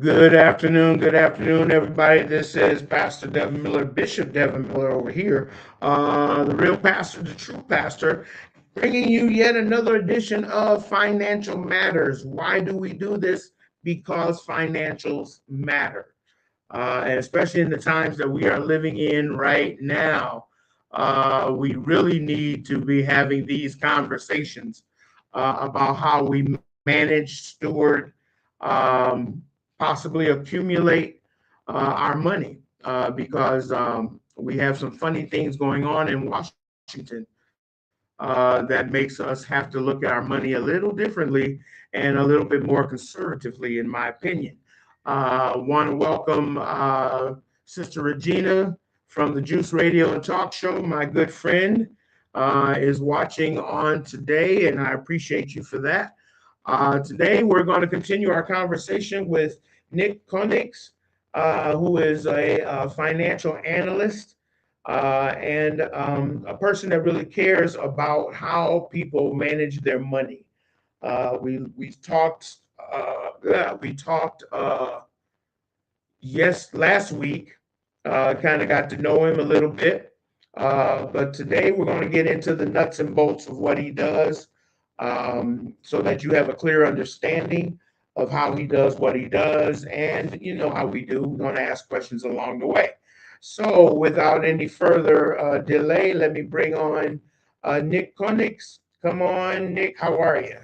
Good afternoon, everybody. This is Pastor Devin Miller, Bishop Devin Miller over here, the real pastor, the true pastor, bringing you yet another edition of Financial Matters. Why do we do this? Because financials matter, and especially in the times that we are living in right now, we really need to be having these conversations about how we manage, steward, um, possibly accumulate our money because we have some funny things going on in Washington that makes us have to look at our money a little differently and a little bit more conservatively, in my opinion. Want to welcome Sister Regina from the Juice Radio and Talk Show. My good friend is watching on today, and I appreciate you for that. Today, we're going to continue our conversation with Nick Koenigs, who is a financial analyst and a person that really cares about how people manage their money. We talked last week. Kind of got to know him a little bit, but today we're going to get into the nuts and bolts of what he does, so that you have a clear understanding of how he does what he does, and you know how we do. We're going to ask questions along the way. So, without any further delay, let me bring on Nick Koenigs. Come on, Nick. How are you?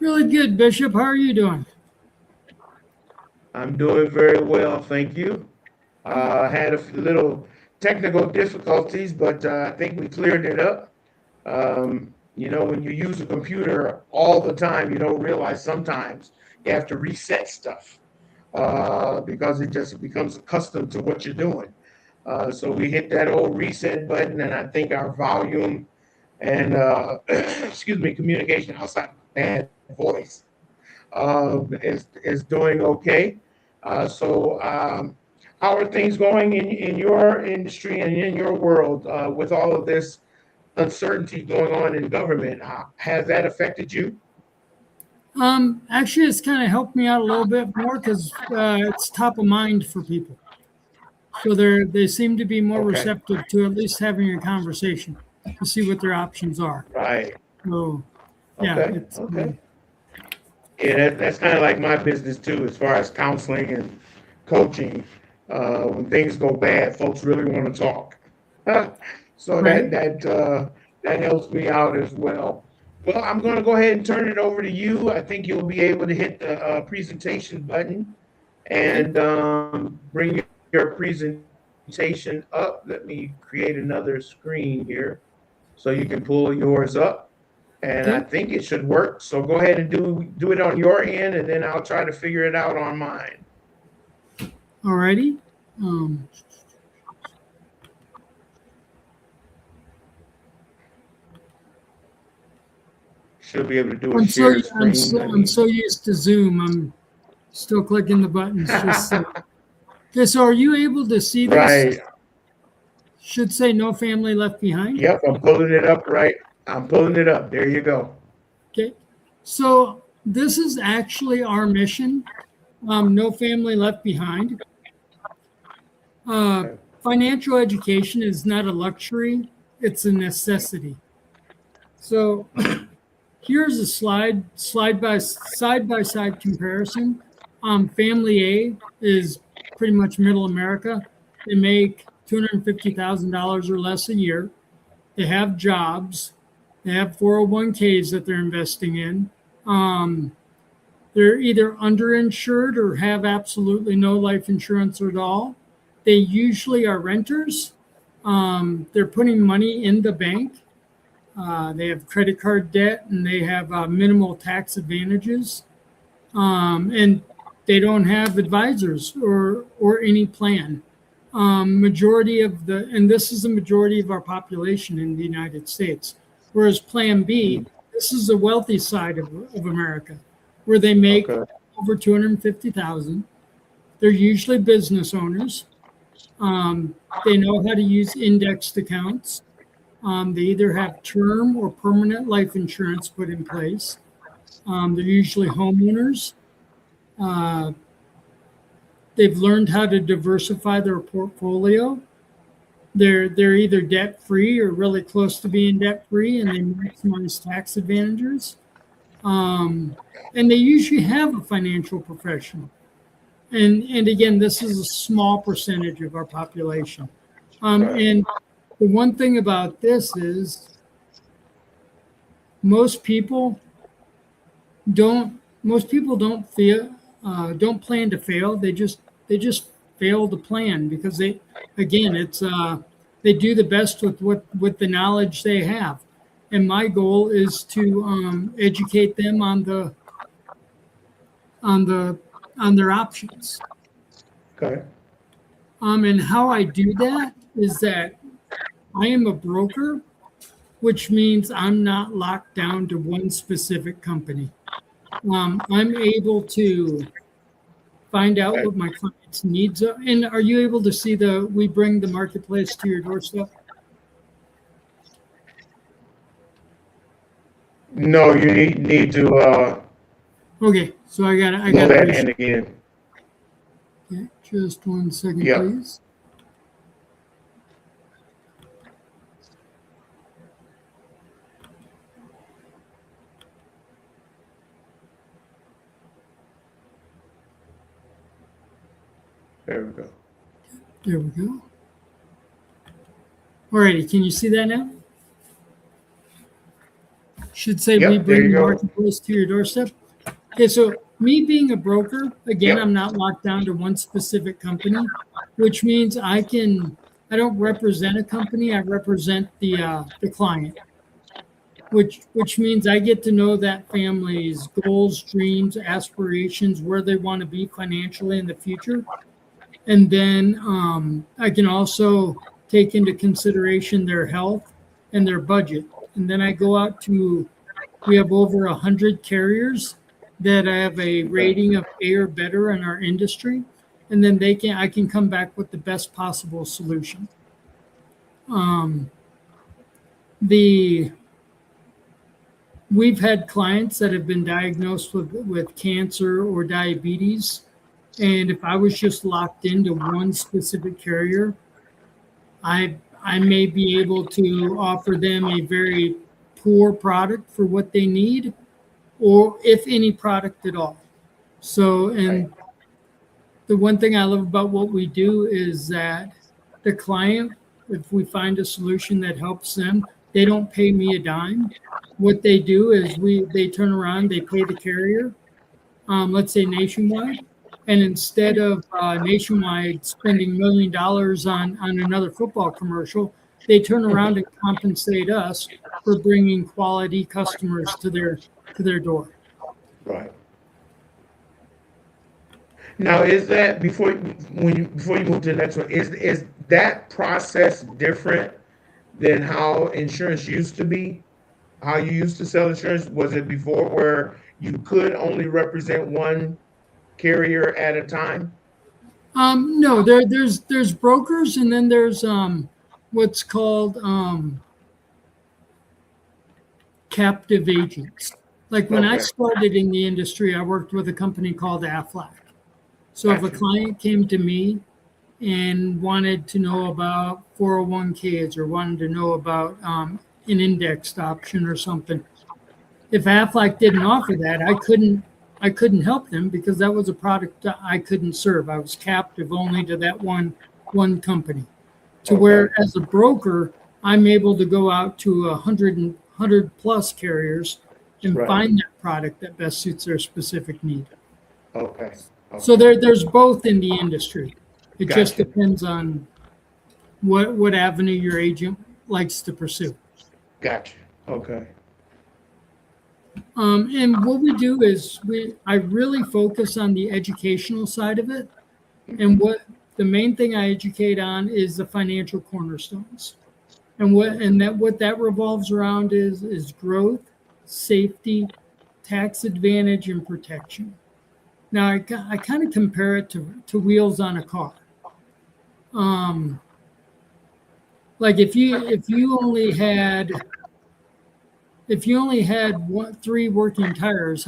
Really good, Bishop. How are you doing? I'm doing very well, thank you. Had a little technical difficulties, but I think we cleared it up. When you use a computer all the time, you don't realize sometimes you have to reset stuff because it just becomes accustomed to what you're doing. So we hit that old reset button, and I think our volume and excuse me, communication outside bad voice is doing okay. How are things going in your industry and in your world with all of this uncertainty going on in government? Has that affected you? Actually, it's kind of helped me out a little bit more because it's top of mind for people. So they seem to be more Okay. receptive to at least having a conversation to see what their options are. Right. So, yeah, Okay. it's Okay. Yeah, that's kind of like my business too, as far as counseling and coaching. When things go bad, folks really want to talk. So right. that helps me out as well. Well, I'm going to go ahead and turn it over to you. I think you'll be able to hit the presentation button Okay. and bring your presentation up. Let me create another screen here so you can pull yours up. And I Okay. think it should work. So go ahead and do it on your end, and then I'll try to figure it out on mine. Alrighty. Um, Should be able to do a I'm so share I'm screen. so Let I'm me. so used to Zoom. I'm still clicking the buttons. Okay. So, are you able to see this? Right. Should say no family left behind. Yep. I'm pulling it up. Right. I'm pulling it up. There you go. Okay. So this is actually our mission. No family left behind. Uh, Okay. Financial education is not a luxury; it's a necessity. So here's a side by side comparison. Family A is pretty much middle America. They make $250,000 or less a year. They have jobs. They have 401ks that they're investing in. Um, they're either underinsured or have absolutely no life insurance at all. They usually are renters. They're putting money in the bank. They have credit card debt and they have minimal tax advantages. And they don't have advisors or any plan. Majority of the, and this is the majority of our population in the United States. Whereas Plan B, this is the wealthy side of America, where they make Okay. over 250,000. They're usually business owners. They know how to use indexed accounts. They either have term or permanent life insurance put in place. They're usually homeowners. Uh, They've learned how to diversify their portfolio. They're either debt free or really close to being debt free, and they maximize tax advantages. And they usually have a financial professional. And again, this is a small percentage of our population. And the one thing about this is most people don't don't plan to fail. They just fail to plan because they do the best with the knowledge they have. And my goal is to educate them on their options. Okay. And how I do that is that I am a broker, which means I'm not locked down to one specific company. I'm able to find out what my clients' needs are. And are you able to see we bring the marketplace to your doorstep? No, you need to Okay, so I got that in again. Okay, just 1 second, Yeah. please. There we go. There we go. Alrighty, can you see that now? Should say Yep, we there bring you the go. marketplace to your doorstep. Okay, so me being a broker, again, Yep. I'm not locked down to one specific company, which means I don't represent a company, I represent the client, which means I get to know that family's goals, dreams, aspirations, where they want to be financially in the future. And then I can also take into consideration their health and their budget. And then I go out we have over 100 carriers that have a rating of A or better in our industry. And then I can come back with the best possible solution. We've had clients that have been diagnosed with cancer or diabetes. And if I was just locked into one specific carrier, I may be able to offer them a very poor product for what they need, or if any product at all. So, and the one thing I love about what we do is that the client, if we find a solution that helps them, they don't pay me a dime. What they do is they turn around, they pay the carrier, let's say Nationwide, and instead of Nationwide spending $1 million on another football commercial, they turn around and compensate us for bringing quality customers to their door. Right. Now, is that before you move to the next one? Is that process different than how insurance used to be? How you used to sell insurance? Was it before where you could only represent one carrier at a time? No, there's brokers, and then there's what's called captive agents. Like when I Okay. started in the industry, I worked with a company called Aflac. So if a Gotcha. client came to me and wanted to know about 401ks or wanted to know about an indexed option or something, if Aflac didn't offer that, I couldn't help them because that was a product that I couldn't serve. I was captive only to that one company. To where Okay. as a broker, I'm able to go out to 100 plus carriers and Right. find that product that best suits their specific need. Okay. So there's both in the industry. It just Gotcha. depends on what avenue your agent likes to pursue. Gotcha. Okay. And what we do is I really focus on the educational side of it. And what the main thing I educate on is the financial cornerstones. And what that revolves around is growth, safety, tax advantage, and protection. Now I kind of compare it to wheels on a car. Like if you only had 3 working tires,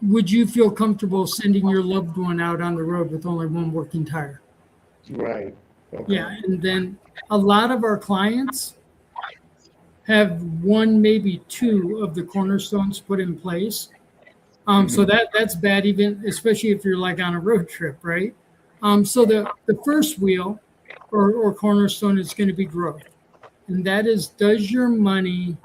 would you feel comfortable sending your loved one out on the road with only one working tire? Right. Okay. Yeah, and then a lot of our clients have one, maybe two of the cornerstones put in place. So that's bad, even especially if you're like on a road trip, right? So the first wheel or cornerstone is going to be growth, and that is, is your money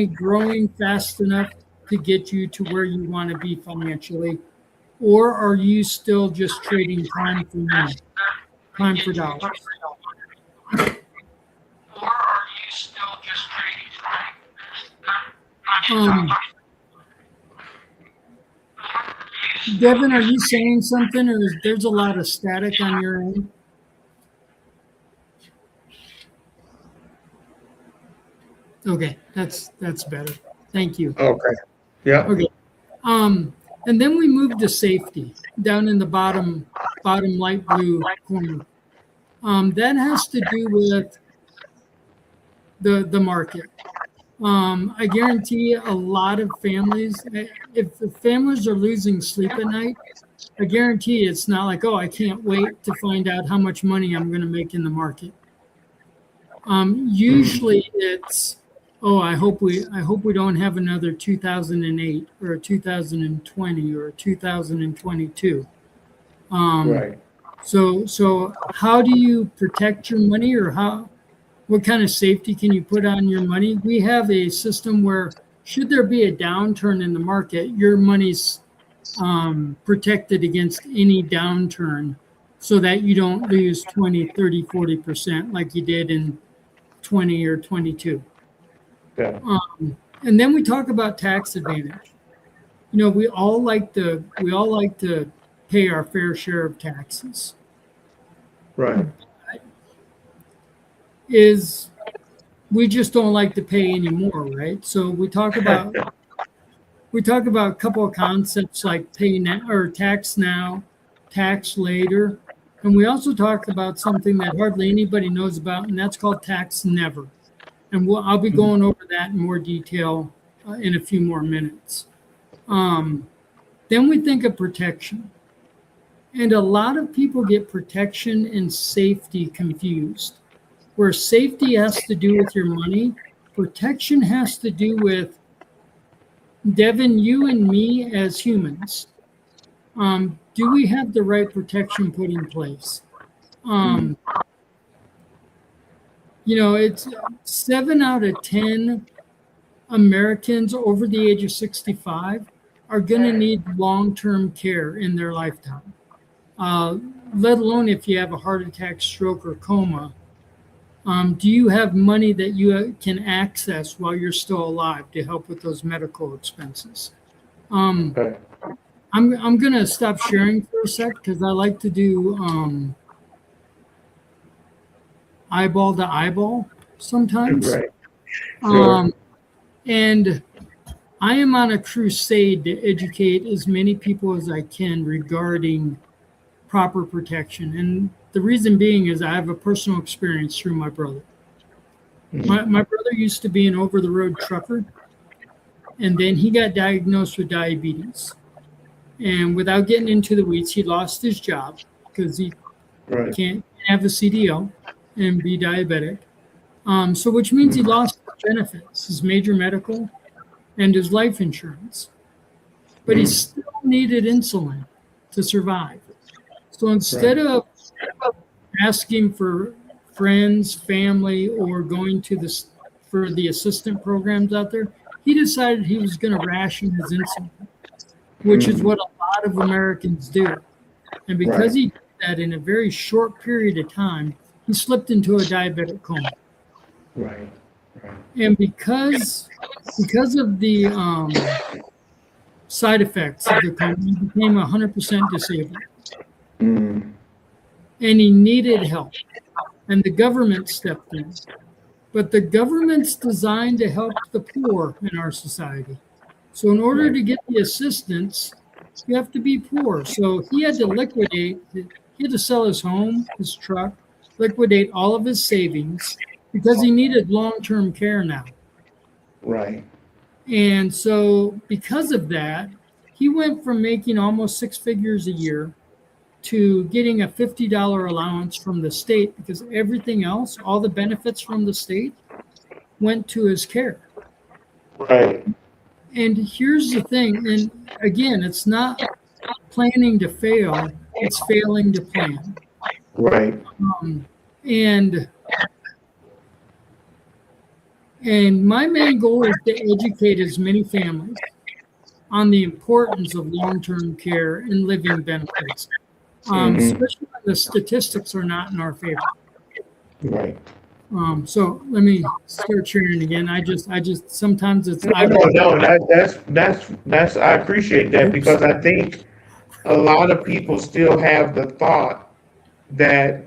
growing fast enough to get you to where you want to be financially, or are you still just trading time for money, time for dollars? Or are you still just trading? Devin, are you saying something, or there's a lot of static on your end? Okay, that's better. Thank you. Okay. Yeah. Okay. And then we move to safety down in the bottom light blue corner. That has to do with the market. I guarantee a lot of families, if the families are losing sleep at night, I guarantee it's not like, oh, I can't wait to find out how much money I'm going to make in the market. Usually it's, oh, I hope we don't have another 2008 or a 2020 or a 2022. Right. So how do you protect your money, or what kind of safety can you put on your money? We have a system where, should there be a downturn in the market, your money's protected against any downturn, so that you don't lose 20, 30, 40% like you did in 20 or 22. Yeah. And then we talk about tax advantage. You know, we all like to pay our fair share of taxes. Right. We just don't like to pay anymore, right? So we talk about a couple of concepts like pay now, or tax now, tax later, and we also talk about something that hardly anybody knows about, and that's called tax never. And I'll be going over that in more detail in a few more minutes. Then we think of protection. And a lot of people get protection and safety confused, where safety has to do with your money. Protection has to do with, Devin, you and me as humans. Do we have the right protection put in place? You know, it's 7 out of 10 Americans over the age of 65 are going to need long-term care in their lifetime, let alone if you have a heart attack, stroke, or coma. Do you have money that you can access while you're still alive to help with those medical expenses? Okay. I'm going to stop sharing for a sec because I like to do eyeball to eyeball sometimes. Right. Sure. And I am on a crusade to educate as many people as I can regarding proper protection. And the reason being is I have a personal experience through my brother. My brother used to be an over-the-road trucker, and then he got diagnosed with diabetes. And without getting into the weeds, he lost his job because he can't have a CDL and be diabetic. So which means he lost his benefits, his major medical and his life insurance. But he still needed insulin to survive. So instead of asking for friends, family, or going to for the assistant programs out there, he decided he was going to ration his insulin, which is what a lot of Americans do. And because he did that in a very short period of time, he slipped into a diabetic coma. Right. And because of the side effects of the coma, he became 100% disabled. And he needed help. And the government stepped in. But the government's designed to help the poor in our society. So in order to get the assistance, you have to be poor. So he had to sell his home, his truck, liquidate all of his savings because he needed long-term care now. Right. And so because of that, he went from making almost six figures a year to getting a $50 allowance from the state because everything else, all the benefits from the state, went to his care. Right. And here's the thing, and again, it's not planning to fail, it's failing to plan. Right. And my main goal is to educate as many families on the importance of long-term care and living benefits, especially when the statistics are not in our favor. Right. So let me start sharing again. I just sometimes it's No, that's I appreciate that because I think a lot of people still have the thought that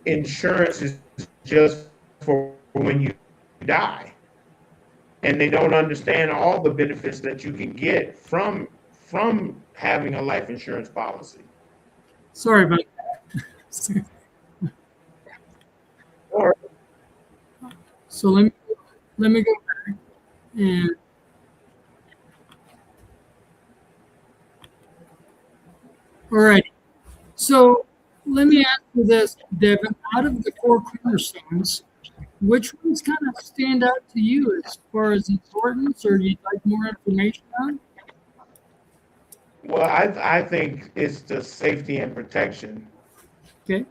insurance is just for when you die, and they don't understand all the benefits that you can get from having a life insurance policy. sorry about that. Or So let me go back and all right. So let me ask you this, Devin. Out of the four cornerstones, which ones kind of stand out to you as far as importance, or you'd like more information on? well, I think it's the safety and protection. Okay.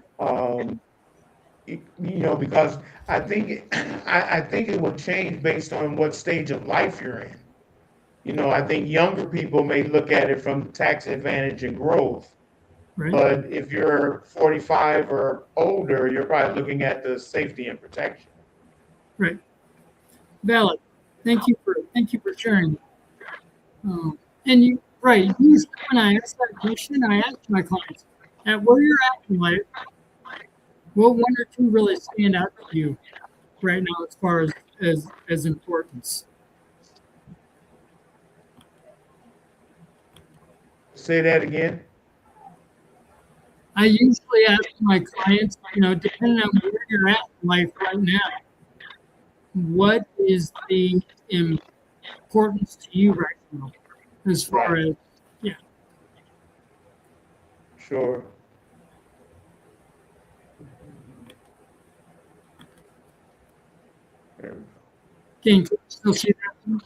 Because I think I think it will change based on what stage of life you're in. I think younger people may look at it from tax advantage and growth, Right. but if you're 45 or older, you're probably looking at the safety and protection. Right. Valid. Thank you for sharing. And you right. Usually when I ask that question, I ask my clients, at where you're at in life, what one or two really stand out to you right now as far as importance? Say that again. I usually ask my clients, depending on where you're at in life right now, what is the importance to you right now as far Right. as, yeah. Sure. There we go. Can you still see that?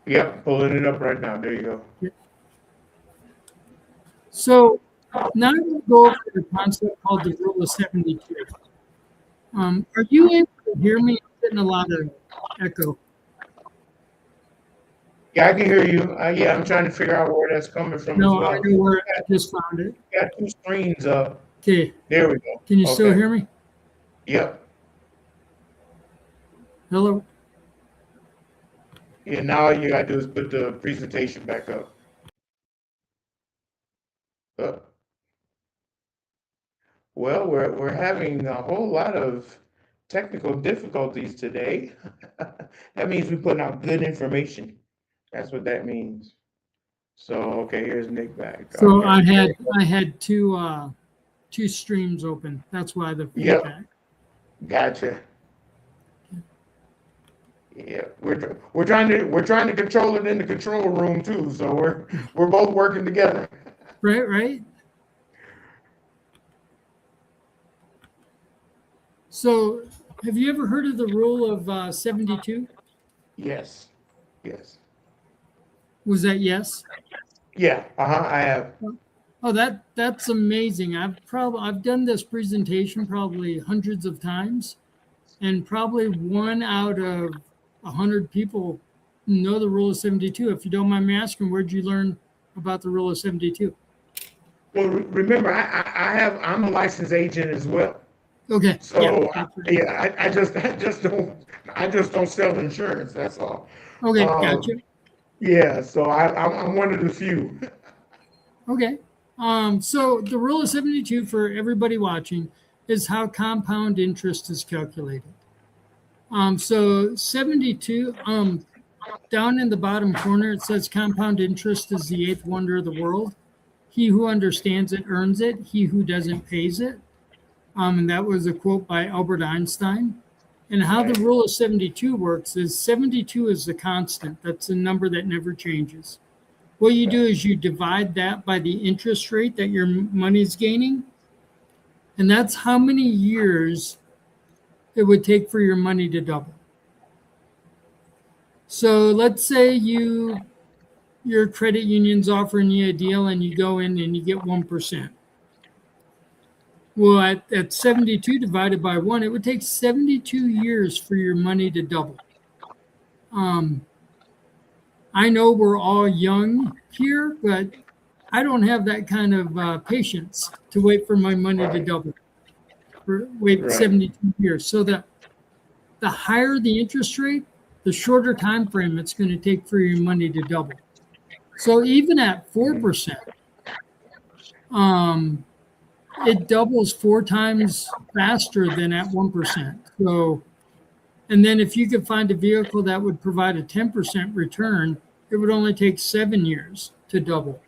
Yep, pulling it up right now. There you go. Yeah. So now I'm going to go over the concept called the rule of 72. Are you able to hear me? I'm getting a lot of echo. Yeah, I can hear you. Yeah, I'm trying to figure out where that's coming from as No, well. I know where I just found it. Got two screens up. Okay. There we go. Can you still Okay. hear me? Yep. Hello? Yeah, now all you gotta do is put the presentation back up. Uh, Well, we're having a whole lot of technical difficulties today. That means we're putting out good information. That's what that means. So, okay, here's Nick back. So Okay. I had two streams open. That's why the Yep. feedback. Gotcha. Yeah, we're trying to control it in the control room too. So we're both working together. Right. So have you ever heard of the rule of 72? Yes. Yes. Was that yes? Yeah. I have. Oh, that's amazing. I've done this presentation probably hundreds of times, and probably one out of 100 people know the rule of 72. If you don't mind me asking, where'd you learn about the rule of 72? Well, remember, I'm a licensed agent as well. Okay. So Yeah. yeah, I just don't sell insurance. That's all. Okay. Um, Gotcha. yeah, so I'm one of the few. Okay. So the rule of 72 for everybody watching is how compound interest is calculated. So 72, down in the bottom corner, it says compound interest is the eighth wonder of the world. He who understands it earns it. He who doesn't pays it. And that was a quote by Albert Einstein. And how the rule of 72 works is 72 is the constant. That's a number that never changes. What you do is you divide that by the interest rate that your money's gaining. And that's how many years it would take for your money to double. So let's say your credit union's offering you a deal and you go in and you get 1%. Well, at 72 divided by 1, it would take 72 years for your money to double. I know we're all young here, but I don't have that kind of patience to wait for my money to double. Wait 72 years. So the higher the interest rate, the shorter time frame it's going to take for your money to double. So even at 4%, it doubles 4 times faster than at 1%. So, and then if you could find a vehicle that would provide a 10% return, it would only take 7 years to double.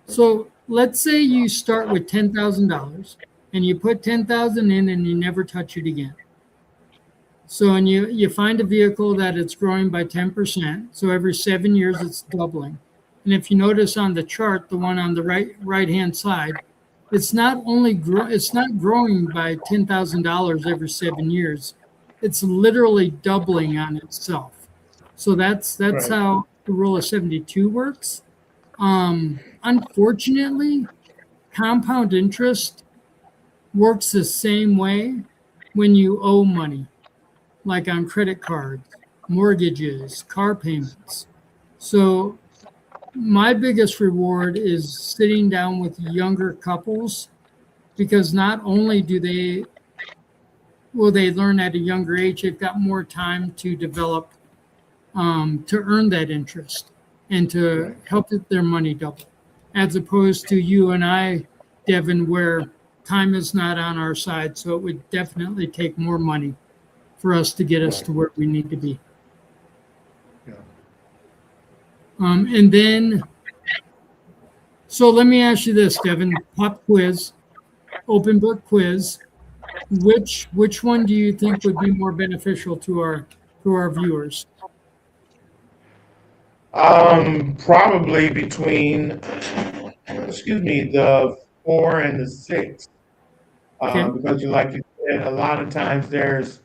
So let's say you start with $10,000 and you put $10,000 in and you never touch it again. So, and you find a vehicle that it's growing by 10%. So every 7 years it's doubling. And if you notice on the chart, the one on the right-hand side, it's not growing by $10,000 every 7 years. It's literally doubling on itself. So that's how the rule of 72 works. Unfortunately, compound interest works the same way when you owe money, like on credit cards, mortgages, car payments. So my biggest reward is sitting down with younger couples, because not only do they learn at a younger age, they've got more time to develop, to earn that interest and to help their money double, as opposed to you and I, Devin, where time is not on our side. So it would definitely take more money for us to get us to where we need to be. Yeah. And then, so let me ask you this, Devin, pop quiz, open book quiz. Which one do you think would be more beneficial to our viewers? Probably between, the 4 and the 6. Okay. Because like you said, a lot of times there's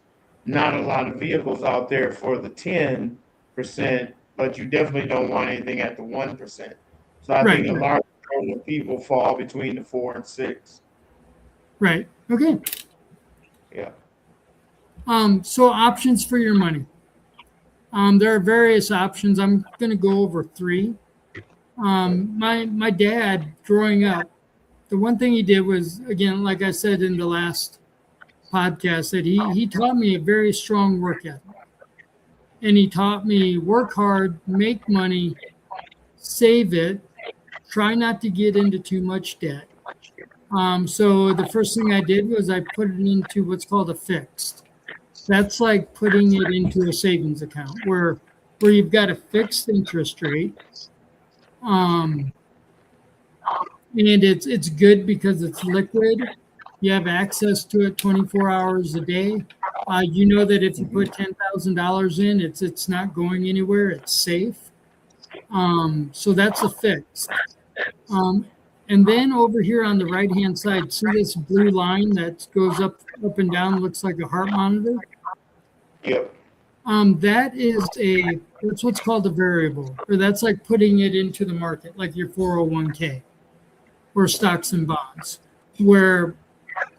not a lot of vehicles out there for the 10%, but you definitely don't want anything at the 1%. So I think a large number of people fall between the 4 and 6. Right. Okay. Yeah. So options for your money. There are various options. I'm going to go over 3. My dad, growing up, the one thing he did was, again, like I said in the last podcast, that he taught me a very strong work ethic. And he taught me work hard, make money, save it, try not to get into too much debt. So the first thing I did was I put it into what's called a fixed. That's like putting it into a savings account where you've got a fixed interest rate. And it's good because it's liquid. You have access to it 24 hours a day. You know that if you put $10,000 in, it's not going anywhere. It's safe. So that's a fix. And then over here on the right-hand side, see this blue line that goes up and down, looks like a heart monitor? Yep. That's what's called a variable, or that's like putting it into the market, like your 401k or stocks and bonds, where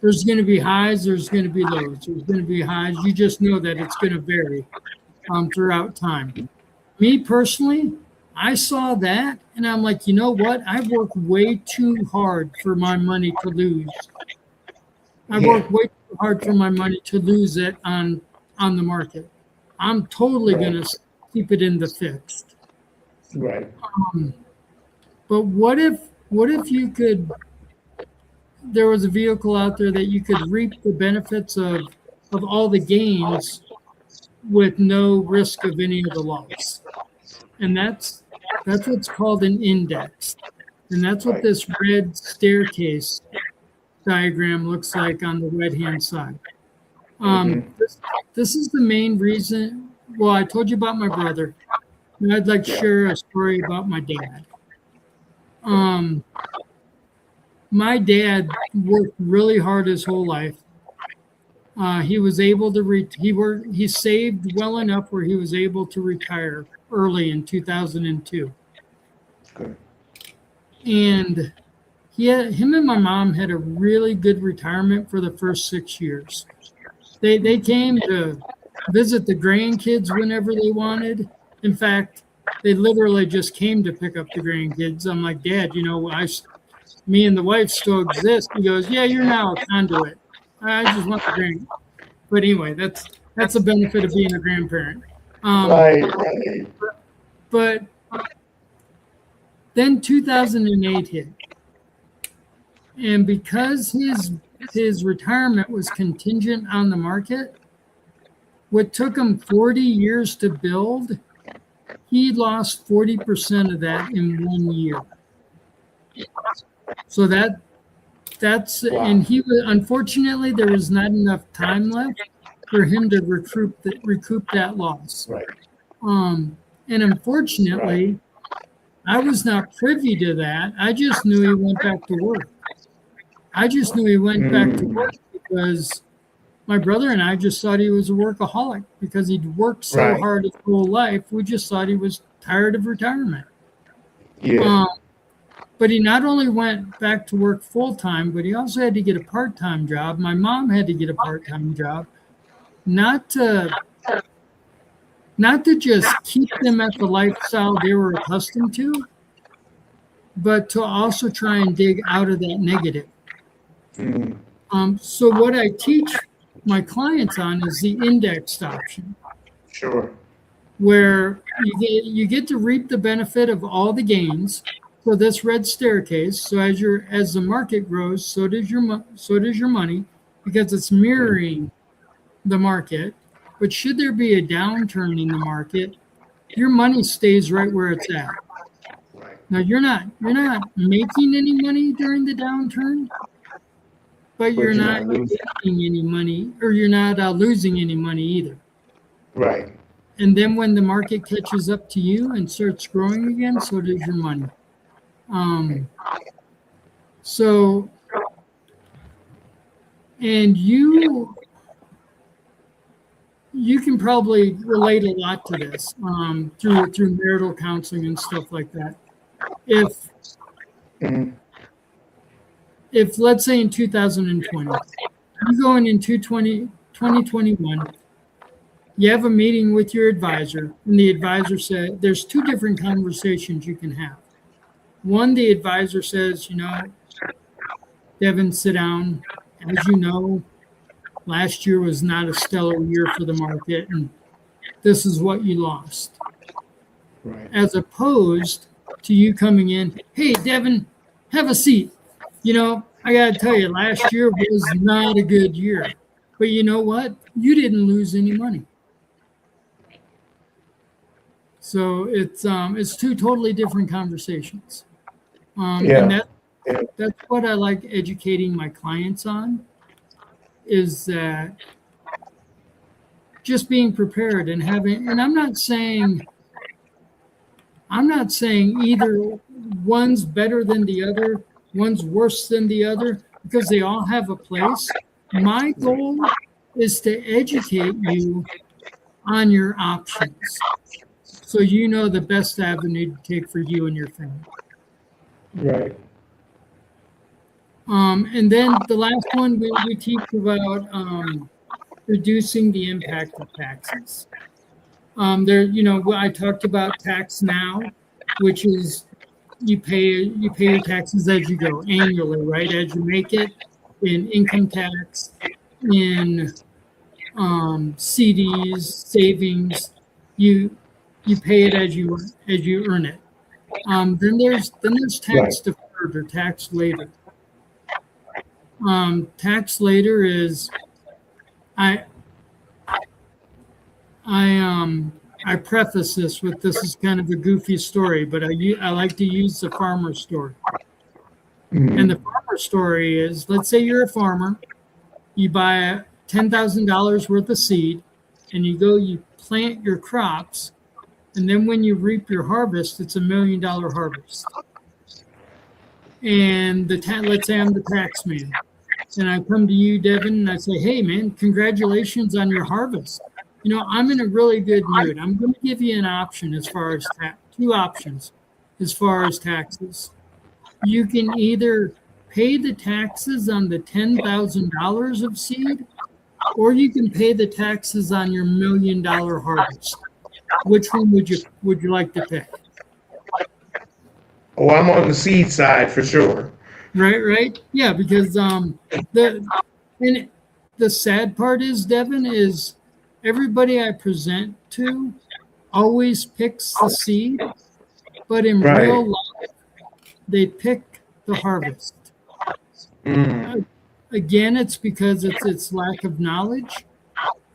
there's going to be highs, there's going to be lows, there's going to be highs. You just know that it's going to vary throughout time. Me personally, I saw that and I'm like, you know what? I worked way too hard for my money to lose. I worked way too hard for my money to lose it on the market. I'm totally going to keep it in the fixed. Right. But what if there was a vehicle out there that you could reap the benefits of all the gains with no risk of any of the loss? And that's what's called an index. And that's what this red staircase diagram looks like on the right-hand side. This is the main reason. Well, I told you about my brother. And I'd like to share a story about my dad. My dad worked really hard his whole life. He was able to he saved well enough where he was able to retire early in 2002. Good. And him and my mom had a really good retirement for the first 6 years. They came to visit the grandkids whenever they wanted. In fact, they literally just came to pick up the grandkids. I'm like, Dad, me and the wife still exist. He goes, yeah, you're now a conduit. I just want the grand. But anyway, that's the benefit of being a grandparent. Right. But then 2008 hit. And because his retirement was contingent on the market, what took him 40 years to build, he lost 40% of that in 1 year. So that's wow. And he was, unfortunately, there was not enough time left for him to recoup that loss. Right. And unfortunately, I was not privy to that. I just knew he went back to work. Because my brother and I just thought he was a workaholic because he'd worked so hard his whole life. We just thought he was tired of retirement. Yeah. But he not only went back to work full time, but he also had to get a part-time job. My mom had to get a part-time job, not to just keep them at the lifestyle they were accustomed to, but to also try and dig out of that negative. So what I teach my clients on is the indexed option. Sure. Where you get to reap the benefit of all the gains. So this red staircase. So as the market grows, so does your money, because it's mirroring the market. But should there be a downturn in the market, your money stays right where it's at. Now you're not making any money during the downturn, but you're not making any money, or you're not losing any money either. Right. And then when the market catches up to you and starts growing again, so does your money. So, and you can probably relate a lot to this through marital counseling and stuff like that. If let's say in 2020, you go in 2021, you have a meeting with your advisor, and the advisor said there's two different conversations you can have. One, the advisor says, Devin, sit down. As you know, last year was not a stellar year for the market, and this is what you lost. Right. As opposed to you coming in, hey, Devin, have a seat. I got to tell you, last year was not a good year. But you know what? You didn't lose any money. So it's two totally different conversations. And that's what I like educating my clients on, is that just being prepared and I'm not saying either one's better than the other, one's worse than the other, because they all have a place. My goal is to educate you on your options, so you know the best avenue to take for you and your family. Right. And then the last one we teach about reducing the impact of taxes. I talked about tax now, which is you pay your taxes as you go annually, right? As you make it in income tax, in CDs, savings, you pay it as you earn it. Then there's tax deferred or tax later. Tax later is I preface this with, this is kind of a goofy story, but I like to use the farmer story. And the farmer story is, let's say you're a farmer, you buy $10,000 worth of seed, and you plant your crops, and then when you reap your harvest, it's $1 million harvest. And let's say I'm the tax man, and I come to you, Devin, and I say, hey, man, congratulations on your harvest. I'm in a really good mood. I'm going to give you an option as far as two options as far as taxes. You can either pay the taxes on the $10,000 of seed, or you can pay the taxes on your $1 million harvest. Which one would you like to pick? Oh, I'm on the seed side for sure. Right. Yeah, because the sad part is, Devin, is everybody I present to always picks the seed, but in real life, they pick the harvest. Again, it's because it's lack of knowledge,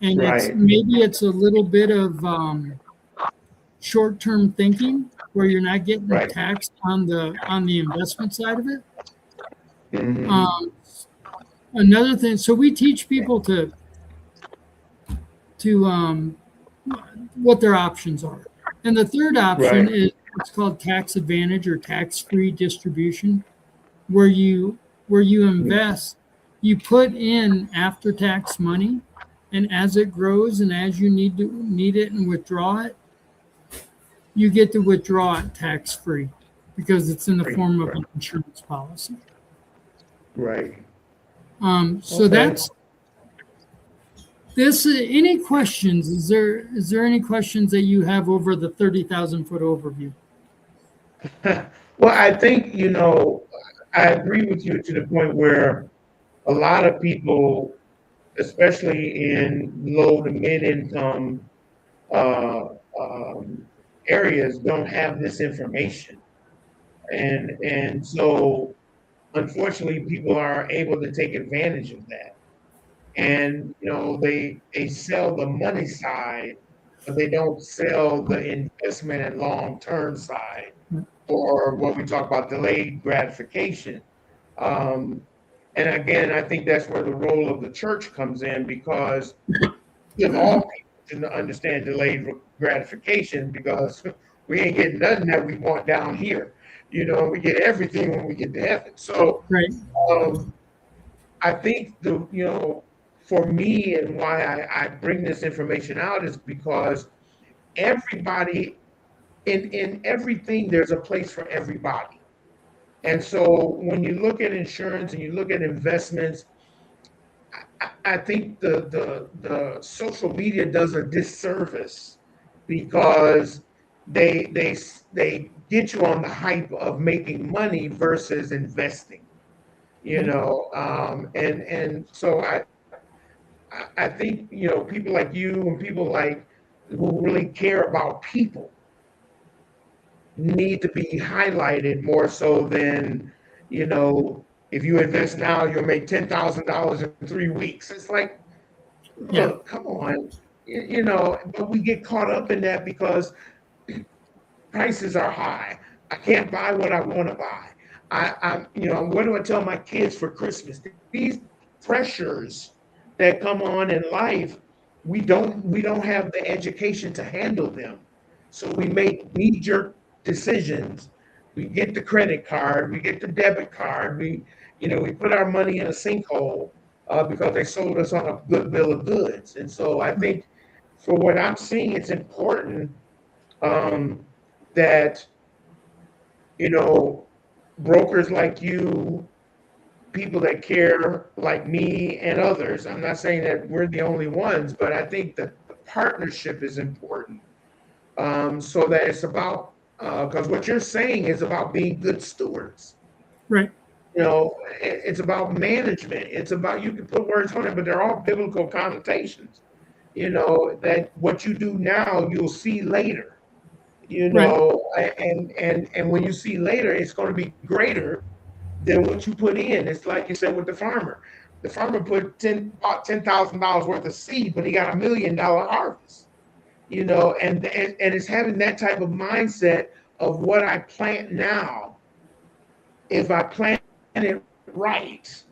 and maybe it's a little bit of short-term thinking where you're not getting taxed on the investment side of it. Another thing, so we teach people to what their options are, and the third option is it's called tax advantage or tax-free distribution, where you invest, you put in after-tax money, and as it grows and as you need it and withdraw it, you get to withdraw it tax-free because it's in the form of an insurance policy. Right. So that's this. Any questions? Is there any questions that you have over the 30,000-foot overview? Well, I think, I agree with you to the point where a lot of people, especially in low to mid-income areas, don't have this information. And so, unfortunately, people are able to take advantage of that. And, they sell the money side, but they don't sell the investment and long-term side, or what we talk about delayed gratification. And again, I think that's where the role of the church comes in, because all people to understand delayed gratification, because we ain't getting nothing that we want down here. We get everything when we get to heaven. So I think for me, and why I bring this information out is because everybody in everything, there's a place for everybody. And so when you look at insurance and you look at investments, I think the social media does a disservice, because they get you on the hype of making money versus investing, and so I think people like you and people like who really care about people need to be highlighted more so than, if you invest now, you'll make $10,000 in 3 weeks. It's like, look, come on, but we get caught up in that because prices are high. I can't buy what I want to buy. What do I tell my kids for Christmas? These pressures that come on in life, we don't have the education to handle them. So we make knee-jerk decisions. We get the credit card, we get the debit card, we put our money in a sinkhole because they sold us on a good bill of goods. And so I think for what I'm seeing, it's important that brokers like you, people that care like me and others, I'm not saying that we're the only ones, but I think that the partnership is important, so that it's about, because what you're saying is about being good stewards. Right. It's about management. It's about, you can put words on it, but they're all biblical connotations. That what you do now, you'll see later. And when you see later, it's going to be greater than what you put in. It's like you said with the farmer. The farmer put $10,000 worth of seed, but he got $1 million harvest. And it's having that type of mindset of what I plant now. If I plant it right,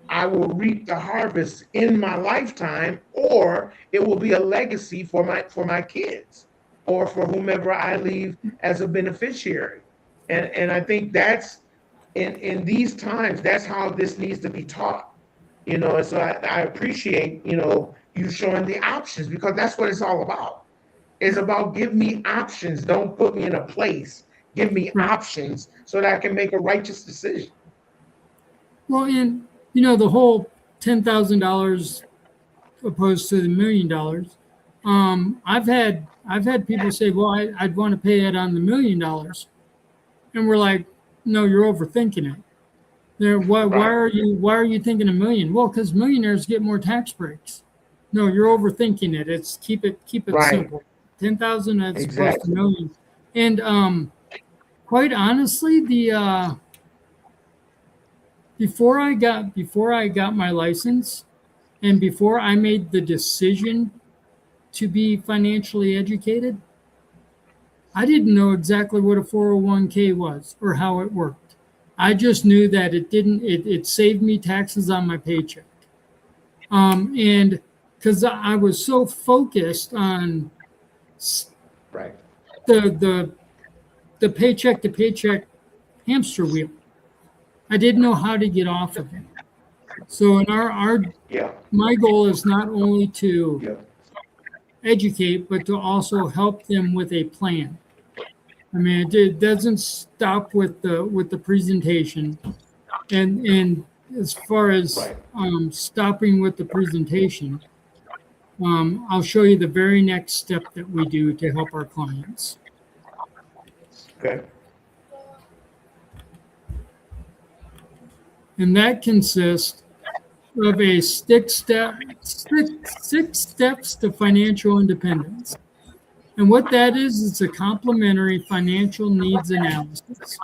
I will reap the harvest in my lifetime, or it will be a legacy for my kids or for whomever I leave as a beneficiary. And I think that's in these times, that's how this needs to be taught. And so I appreciate, you showing the options, because that's what it's all about. It's about give me options. Don't put me in a place. Give me Right. options so that I can make a righteous decision. Well, and the whole $10,000 opposed to the $1 million. I've had people say, "Well, I'd want to pay it on the $1 million," and we're like, "No, you're overthinking it. There, Right. why are you thinking a million? Well, because millionaires get more tax breaks. No, you're overthinking it. It's keep it Right. simple. 10,000 as opposed to Exactly. million. And quite honestly, the before I got my license, and before I made the decision to be financially educated, I didn't know exactly what a 401k was or how it worked. I just knew that it saved me taxes on my paycheck. And because I was so focused on Right. the the the paycheck to paycheck hamster wheel, I didn't know how to get off of it. So in our Yeah. my goal is not only to Yeah. educate, but to also help them with a plan. I mean, it doesn't stop with the presentation, and as far as Right. stopping with the presentation, I'll show you the very next step that we do to help our clients, Okay. and that consists of a six steps to financial independence. And what that is, it's a complementary financial needs analysis.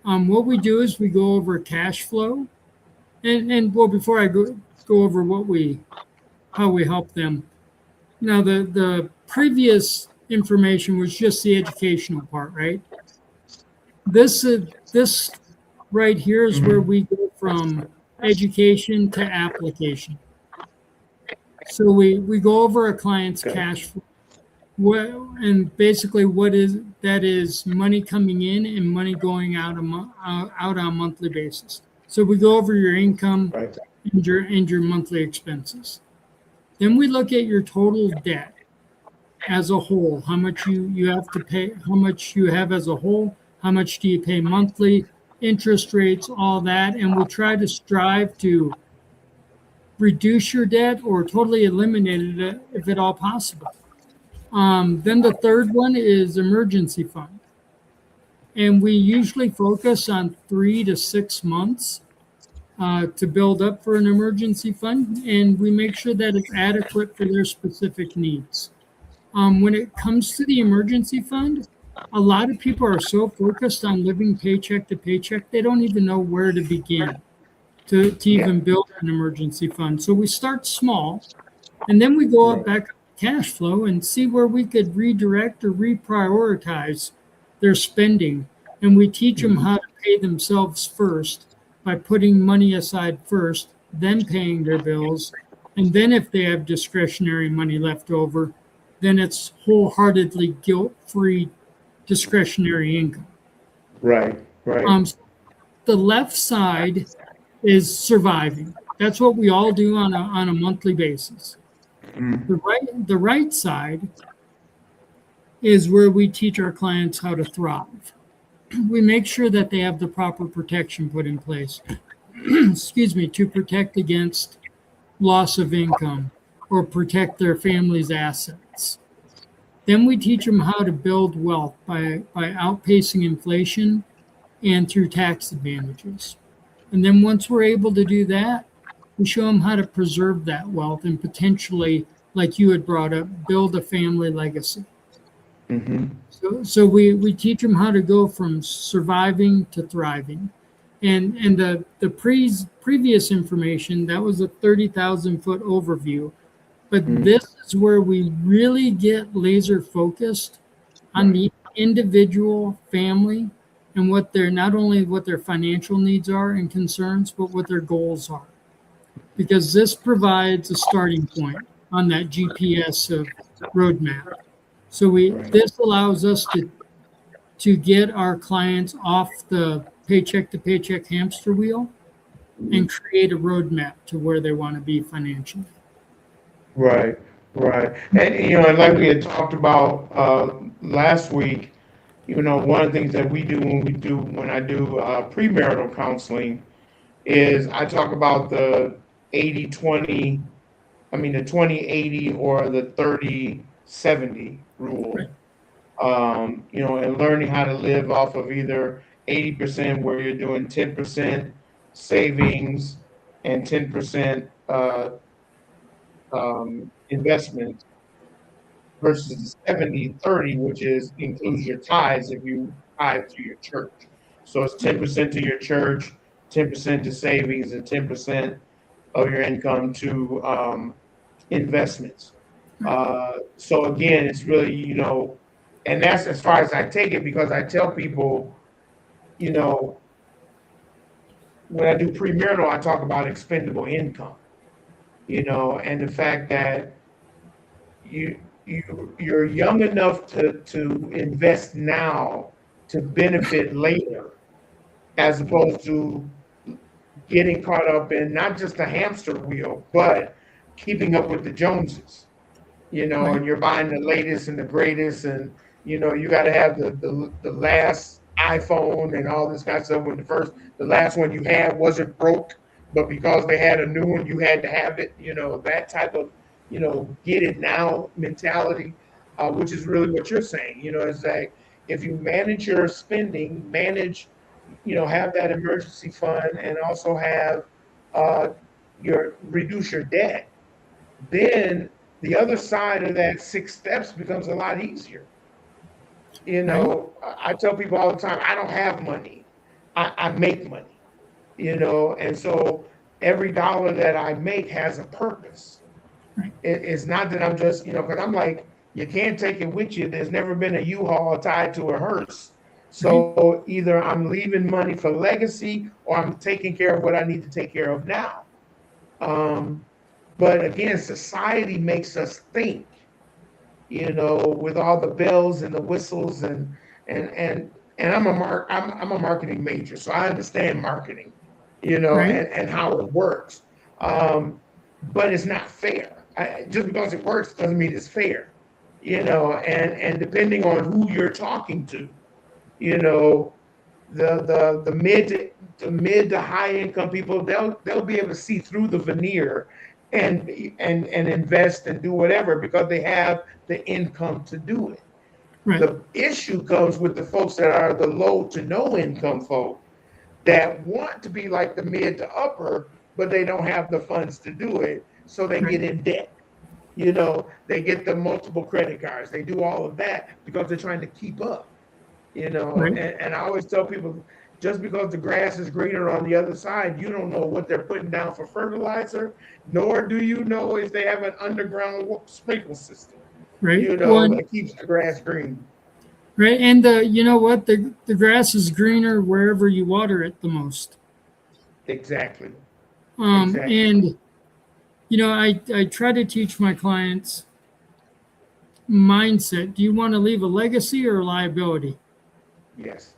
What we do is we go over cash flow, and well, before I go over how we help them. Now, the previous information was just the educational part, right? This right here is where Hmm. we go from education to application. So we go over a client's Okay. cash flow. And basically what is that is money coming in and money going out on a monthly basis. So we go over your income Right. and your monthly expenses. Then we look at your total debt as a whole, how much you have to pay, how much you have as a whole, how much do you pay monthly, interest rates, all that, and we try to strive to reduce your debt or totally eliminate it if at all possible. Then the third one is emergency fund. And we usually focus on 3 to 6 months to build up for an emergency fund. And we make sure that it's adequate for their specific needs. When it comes to the emergency fund, a lot of people are so focused on living paycheck to paycheck, they don't even know where to begin to Yeah. even build an emergency fund. So we start small, and then we go up Right. back cash flow and see where we could redirect or reprioritize their spending. And we teach them Mhm. how to pay themselves first by putting money aside first, then paying their bills. And then if they have discretionary money left over, then it's wholeheartedly guilt-free discretionary income. Right. Right. Um, the left side is surviving. That's what we all do on a monthly basis. Mm. The right side is where we teach our clients how to thrive. We make sure that they have the proper protection put in place, excuse me, to protect against loss of income or protect their family's assets. Then we teach them how to build wealth by outpacing inflation and through tax advantages. And then once we're able to do that, we show them how to preserve that wealth and potentially, like you had brought up, build a family legacy. Hmm. So we teach them how to go from surviving to thriving. And the previous information, that was a 30,000-foot overview. But Mm. this is where we really get laser focused on Right. the individual family and what their not only what their financial needs are and concerns, but what their goals are. because this provides a starting point on that GPS of roadmap. So this allows us to get our clients off the paycheck to paycheck hamster wheel and create a roadmap to where they want to be financially. Right, right. And and like we had talked about last week, one of the things that we do when I do premarital counseling is I talk about the 80-20, I mean the 20-80 or the 30-70 rule. Right. And learning how to live off of either 80% where you're doing 10% savings and 10% investment versus the 70-30, which includes your tithes if you tithe to your church. So it's 10% to your church, 10% to savings, and 10% of your income to investments. So again, it's really, and that's as far as I take it, because I tell people, you know, when I do premarital, I talk about expendable income, and the fact that you're young enough to invest now to benefit later, as opposed to getting caught up in not just the hamster wheel, but keeping up with the Joneses, Right. and you're buying the latest and the greatest, and you got to have the last iPhone and all this kind of stuff. When the last one you had wasn't broke, but because they had a new one, you had to have it. That type of get it now mentality, which is really what you're saying. It's like if you manage your spending, have that emergency fund, and also have uh, reduce your debt, then the other side of that 6 steps becomes a lot easier. Right. I tell people all the time, I don't have money. I make money, and so every dollar that I make has a purpose. Right. It's not that I'm just, because I'm like, you can't take it with you. There's never been a U-Haul tied to a hearse. Right. So either I'm leaving money for legacy or I'm taking care of what I need to take care of now. Um, but again, society makes us think, with all the bells and the whistles and and and I'm a marketing major, so I understand marketing, Right. and how it works. But it's not fair. Just because it works doesn't mean it's fair, and depending on who you're talking to, you know, the mid to high income people, they'll be able to see through the veneer and invest and do whatever because they have the income to do it. Right. The issue comes with the folks that are the low to no income folk that want to be like the mid to upper, but they don't have the funds to do it, so they Right. get in debt. They get the multiple credit cards, they do all of that because they're trying to keep up. Right. And I always tell people, just because the grass is greener on the other side, you don't know what they're putting down for fertilizer, nor do you know if they have an underground sprinkle system, Right. One. that keeps the grass green. Right. And you know what? The grass is greener wherever you water it the most. Exactly. Exactly. And I try to teach my clients mindset. Do you want to leave a legacy or a liability? Yes.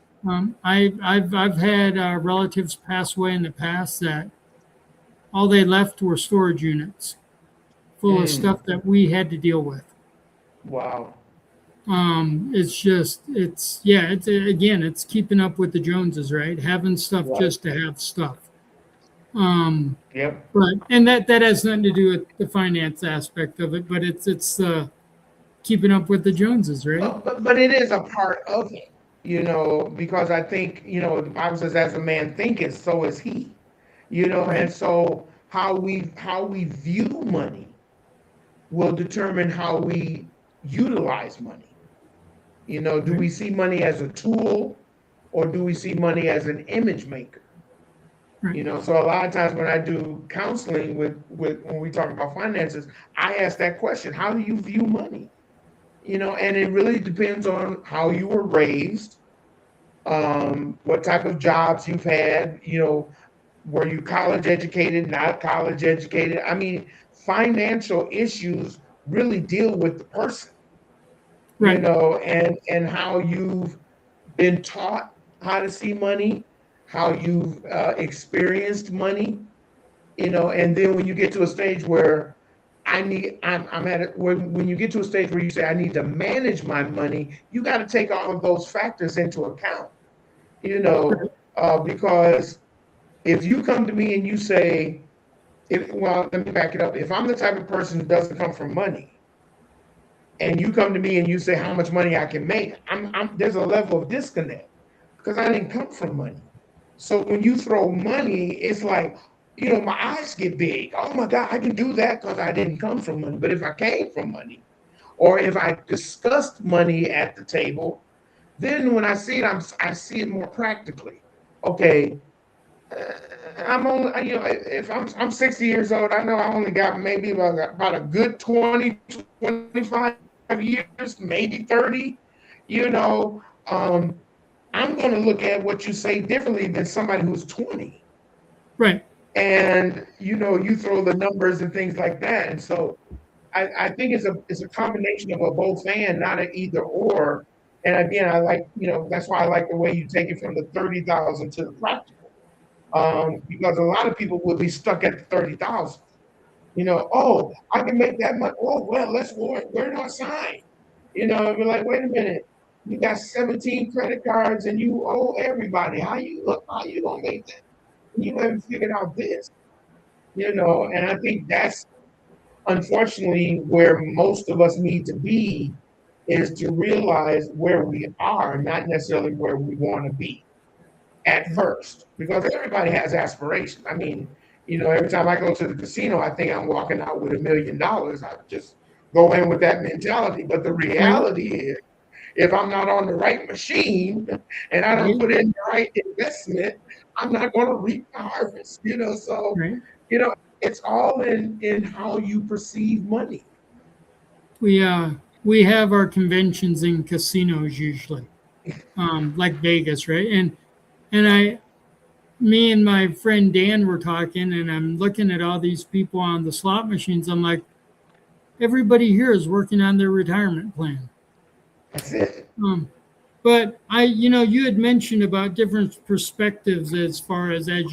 I've had relatives pass away in the past that all they left were storage units full of stuff that we had to deal with. Wow. It's keeping up with the Joneses, right? Having stuff Right. just to have stuff. Yep. But and that has nothing to do with the finance aspect of it, but it's keeping up with the Joneses, right? But it is a part of it, because I think, the Bible says, as a man thinketh, so is he, Right. and so how we view money will determine how we utilize money. Do we see money as a tool or do we see money as an image maker? Right. So a lot of times when I do counseling with when we talk about finances, I ask that question: how do you view money? And it really depends on how you were raised, what type of jobs you've had, were you college educated, not college educated? I mean, financial issues really deal with the person, Right. and how you've been taught how to see money, how you've experienced money, and then when you get to a stage where I'm at it, when you get to a stage where you say, I need to manage my money, you got to take all of those factors into account, because if you come to me and you say, well, let me back it up. If I'm the type of person who doesn't come from money, and you come to me and you say how much money I can make, there's a level of disconnect because I didn't come from money. So when you throw money, it's like, my eyes get big. Oh my God, I can do that because I didn't come from money. But if I came from money, or if I discussed money at the table, then when I see it, I see it more practically. Okay, I'm only, if I'm 60 years old, I know I only got maybe about a good 20, 25 years, maybe 30, you know. I'm going to look at what you say differently than somebody who's 20. Right. And, you throw the numbers and things like that. And so I think it's a combination of a both and, not an either or. And again, I like, that's why I like the way you take it from the 30,000 to the practical. Because a lot of people will be stuck at the 30,000. Oh, I can make that much. Oh, well, where do I sign? You're like, wait a minute. You got 17 credit cards and you owe everybody. How you gonna make that? You haven't figured out this, and I think that's unfortunately where most of us need to be, is to realize where we are, not necessarily where we want to be at first, because everybody has aspirations. I mean, every time I go to the casino, I think I'm walking out with $1 million. I just go in with that mentality. But the Right. reality is, if I'm not on the right machine and I don't Right. put in the right investment, I'm not going to reap the harvest. So Right. you know, it's all in how you perceive money. We have our conventions in casinos usually, like Vegas, right? And me and my friend Dan were talking, and I'm looking at all these people on the slot machines. I'm like, everybody here is working on their retirement plan. That's it. Um, but you had mentioned about different perspectives as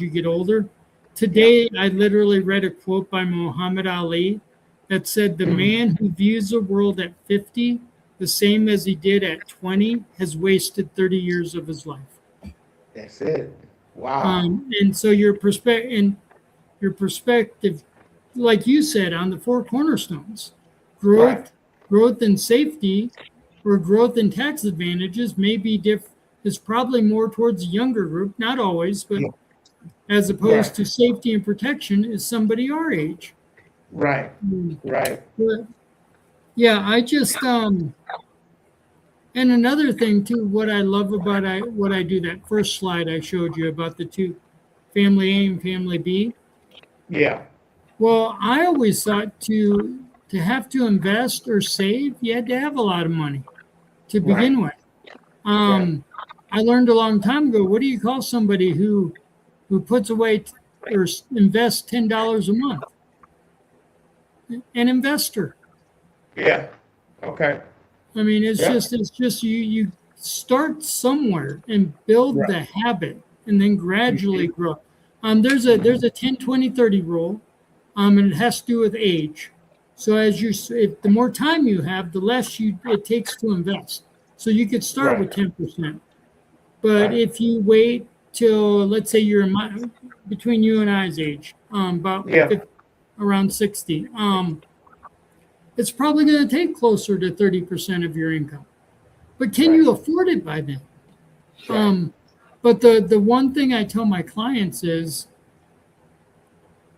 you get older. Yeah. Today, I literally read a quote by Muhammad Ali that said, "The Mhm. man who views the world at 50 the same as he did at 20 has wasted 30 years of his life." That's it. Wow. And so your perspective, like you said, on the four cornerstones, Right. growth, growth and safety, or growth and tax advantages may be is probably more towards the younger group, not always, but Yeah. as opposed Right. to safety and protection is somebody our age. Right. Mm. Right. But yeah, I just and another thing too, what I love about what I do, that first slide I showed you about the two, family A and family B. Yeah. Well, I always thought to have to invest or save, you had to have a lot of money to Right. begin with. Right. Um, I learned a long time ago. What do you call somebody who puts away or invests $10 a month? An investor. Yeah. Okay. I mean, Yeah. it's just you start somewhere and build Right. the habit, and then gradually Mhm. grow. There's a 10-20-30 rule, and it has to do with age. So if the more time you have, the less it takes to invest. So you could start with Right. 10%. But Right. if you wait till, let's say you're between you and I's age, about Yeah. 50, around 60, it's probably going to take closer to 30% of your income. But can Right. you afford it by then? Right. Um, but the one thing I tell my clients is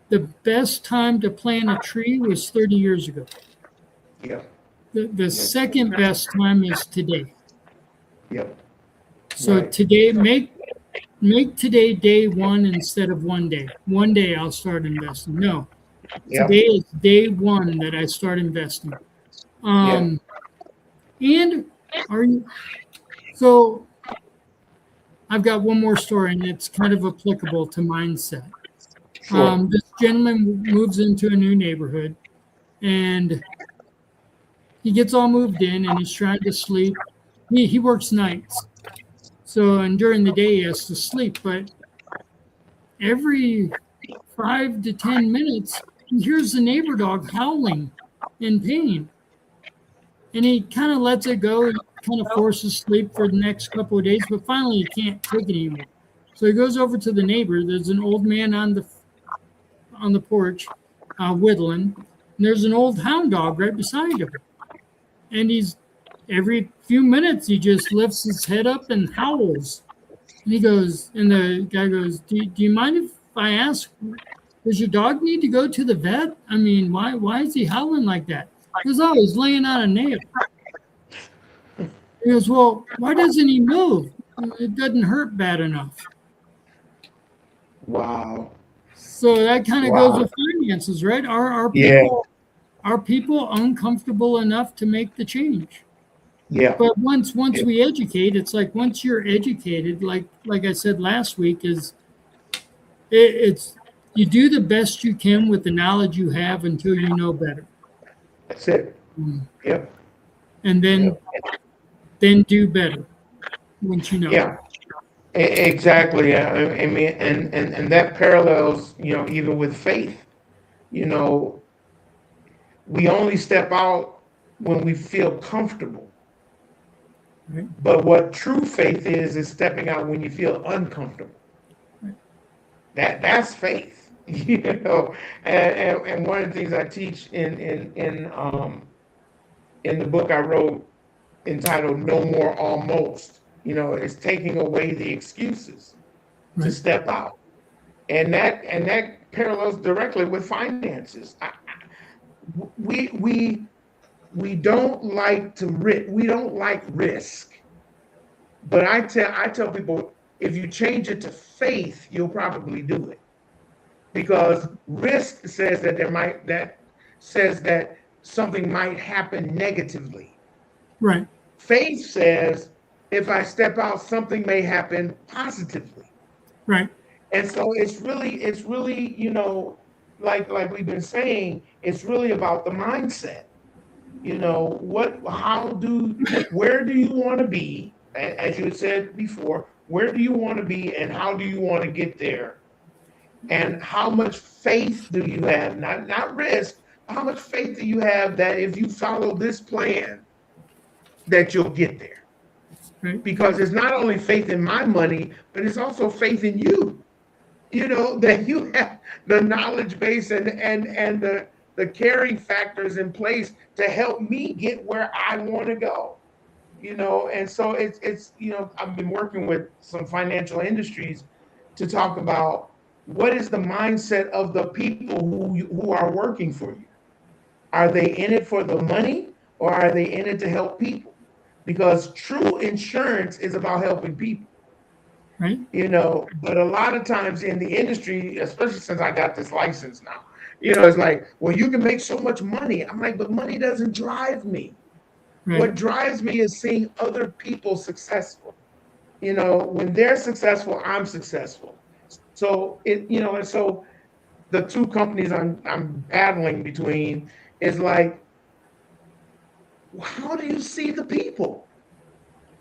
the best time to plant a tree was 30 years ago. Yeah. The Yeah. second best time is today. Yep. So Right. today, make today day one instead of one day. One day I'll start investing. No, today Yep. is day one that I start investing. Yep. Um, and are you so I've got one more story, and it's kind of applicable to mindset. Sure. This gentleman moves into a new neighborhood, and he gets all moved in, and he's trying to sleep. He works nights, so and during the day he has to sleep. But every 5 to 10 minutes, he hears the neighbor dog howling in pain, and he kind of lets it go. He kind of forces sleep for the next couple of days, but finally he can't take it anymore. So he goes over to the neighbor. There's an old man on the porch, whittling. And there's an old hound dog right beside him, and he's every few minutes he just lifts his head up and howls. And he goes, and the guy goes, "Do you mind if I ask? Does your dog need to go to the vet? I mean, why is he howling like that?" He goes, "Oh, he's laying on a nail." He goes, "Well, why doesn't he move? It doesn't hurt bad enough." Wow. So that kind of goes Wow. with finances, right? Yeah. Are people uncomfortable enough to make the change? Yeah. But once we educate, it's like once you're educated, like I said last week, it's you do the best you can with the knowledge you have until you know better, That's it. Yep. and Yep. then do better once you know. Yeah. Exactly. I mean, and that parallels, even with faith. You know, we only step out when we feel comfortable. Right? But what true faith is stepping out when you feel uncomfortable. Right. That's faith. And one of the things I teach in the book I wrote entitled "No More Almost," is taking away the excuses to Right. step out, and that parallels directly with finances. We don't like we don't like risk, but I tell people, if you change it to faith, you'll probably do it, because risk says that says that something might happen negatively. Right. Faith says if I step out, something may happen positively. Right. And so it's really, like we've been saying, it's really about the mindset. Where do you want to be? As you had said before, where do you want to be and how do you want to get there? And how much faith do you have? Not risk, how much faith do you have that if you follow this plan, that you'll get there? Right. Because it's not only faith in my money, but it's also faith in you. That you have the knowledge base and the carrying factors in place to help me get where I want to go. And so it's I've been working with some financial industries to talk about what is the mindset of the people who are working for you. Are they in it for the money, or are they in it to help people? Because true insurance is about helping people. Right. But a lot of times in the industry, especially since I got this license now, it's like, well, you can make so much money. I'm like, but money doesn't drive me. Right. What drives me is seeing other people successful. When they're successful, I'm successful. So and so the two companies I'm battling between is like, how do you see the people?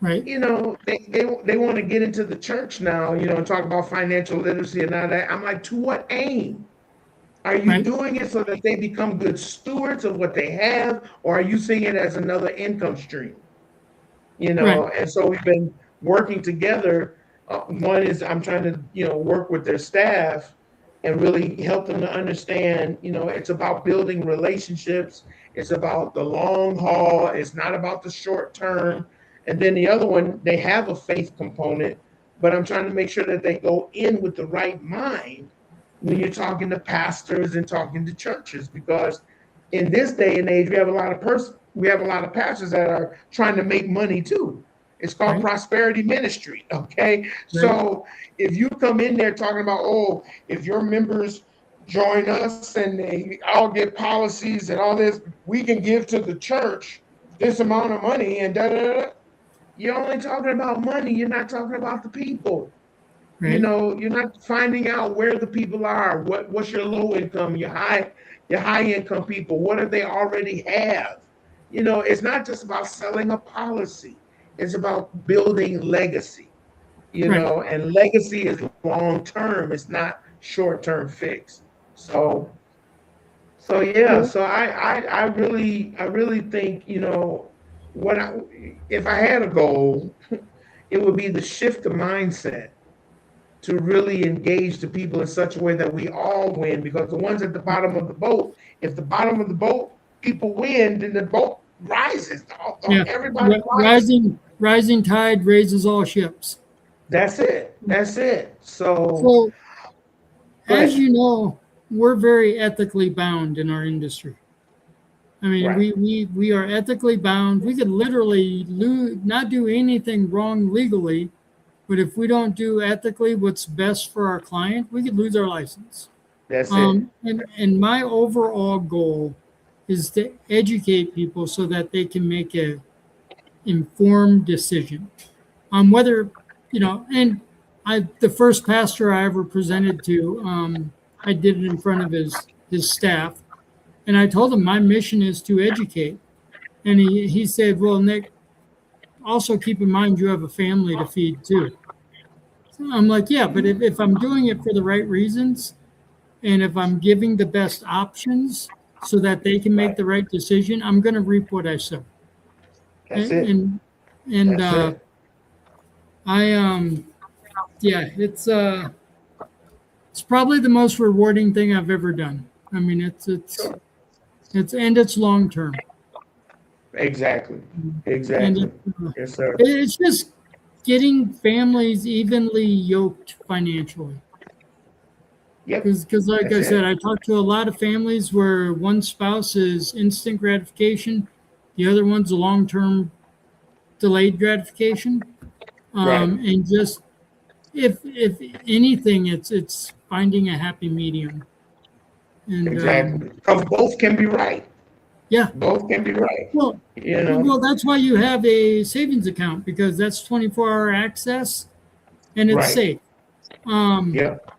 Right. They want to get into the church now, and talk about financial literacy and all that. I'm like, to what aim? Are you Right. doing it so that they become good stewards of what they have, or are you seeing it as another income stream? Right. And so we've been working together. One is I'm trying to, work with their staff and really help them to understand, it's about building relationships. It's about the long haul. It's not about the short term. And then the other one, they have a faith component, but I'm trying to make sure that they go in with the right mind when you're talking to pastors and talking to churches, because in this day and age, we have a lot of pastors that are trying to make money too. It's called Right. prosperity ministry. Okay. Right. So if you come in there talking about, oh, if your members join us and they all get policies and all this, we can give to the church this amount of money and da da da. You're only talking about money. You're not talking about the people. right? You're not finding out where the people are. What's your low income, your high income people? What do they already have? It's not just about selling a policy. It's about building legacy. Right. And legacy is long term. It's not short term fix. So yeah. Well, So I really think what if I had a goal, it would be to shift the mindset to really engage the people in such a way that we all win. Because the ones at the bottom of the boat, if the bottom of the boat people win, then the boat rises. yeah. Everybody rises. Rising tide raises all ships. That's it. That's it. So So, go as ahead. you know, we're very ethically bound in our industry. I mean, Right. we are ethically bound. We could literally not do anything wrong legally, but if we don't do ethically what's best for our client, we could lose our license. That's it. And my overall goal is to educate people so that they can make a informed decision on whether, and the first pastor I ever presented to, I did it in front of his staff, and I told him my mission is to educate. And he said, well, Nick, also keep in mind you have a family to feed too. So I'm like, yeah, but if I'm doing it for the right reasons, and if I'm giving the best options so that they can make Right. the right decision, I'm going to reap what I sow. That's And it. and That's it. I yeah, it's probably the most rewarding thing I've ever done. I mean, Sure. it's long term, Exactly. and Exactly. Yes, sir. it's just getting families evenly yoked financially. Yep. Because like That's I said, it. I talked to a lot of families where one spouse is instant gratification, the other one's a long term delayed gratification, Right. and just if anything, it's finding a happy medium. And Exactly. Because both can be right. yeah, Both can be right. well, You know. well, that's why you have a savings account because that's 24-hour access and it's Right. safe. Um, Yep.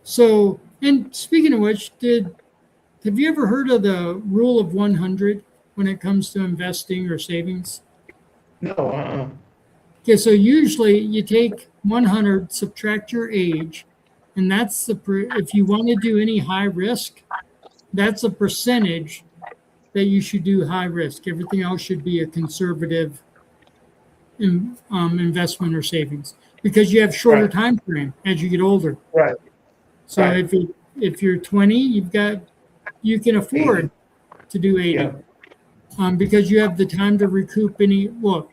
so, and speaking of which, have you ever heard of the rule of 100 when it comes to investing or savings? No. Okay, so usually you take 100, subtract your age, and that's if you want to do any high risk, that's a percentage that you should do high risk. Everything else should be a conservative investment or savings because you have shorter Right. time frame as you get older. Right. So Right. if you're 20, you can 80. afford to do 80 Yeah. because you have the time to recoup any. Well,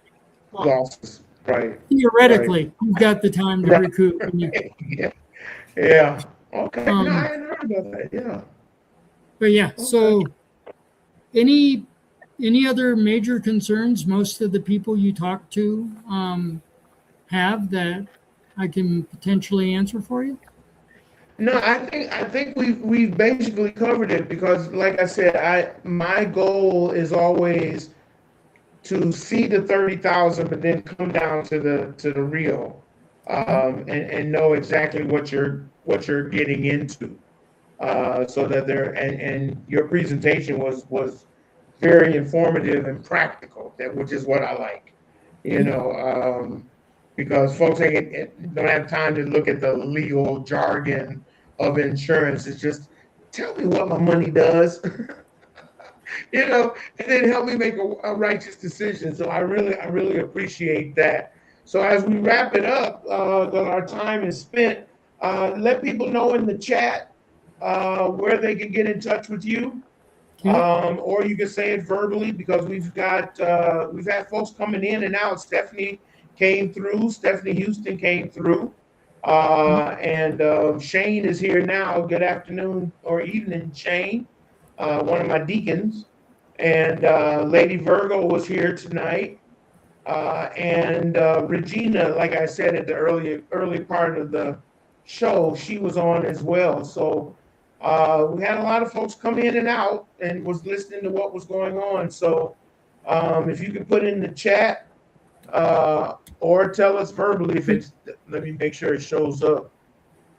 Losses. Right. Right. theoretically, you've got the time to Right. recoup. And Yeah. Yeah. Okay. No, I um, hadn't heard about that. Yeah. but yeah. Okay. So any any other major concerns most of the people you talk to have that I can potentially answer for you? No, I think we've basically covered it because, like I said, my goal is always to see the 30,000, but then come down to the real, and know exactly what you're getting into, so that and your presentation was very informative and practical, which is what I like, because folks don't have time to look at the legal jargon of insurance. It's just tell me what my money does, and then help me make a righteous decision. So I really appreciate that. So as we wrap it up, that our time is spent, let people know in the chat where they can get in touch with you, Okay. or you can say it verbally because we've had folks coming in and out. Stephanie came through. Stephanie Houston came through. And Shane is here now. Good afternoon or evening, Shane, one of my deacons. And Lady Virgo was here tonight. And Regina, like I said at the early part of the show, she was on as well. So we had a lot of folks come in and out and was listening to what was going on. So if you could put in the chat or tell us verbally if it's. Let me make sure it shows up.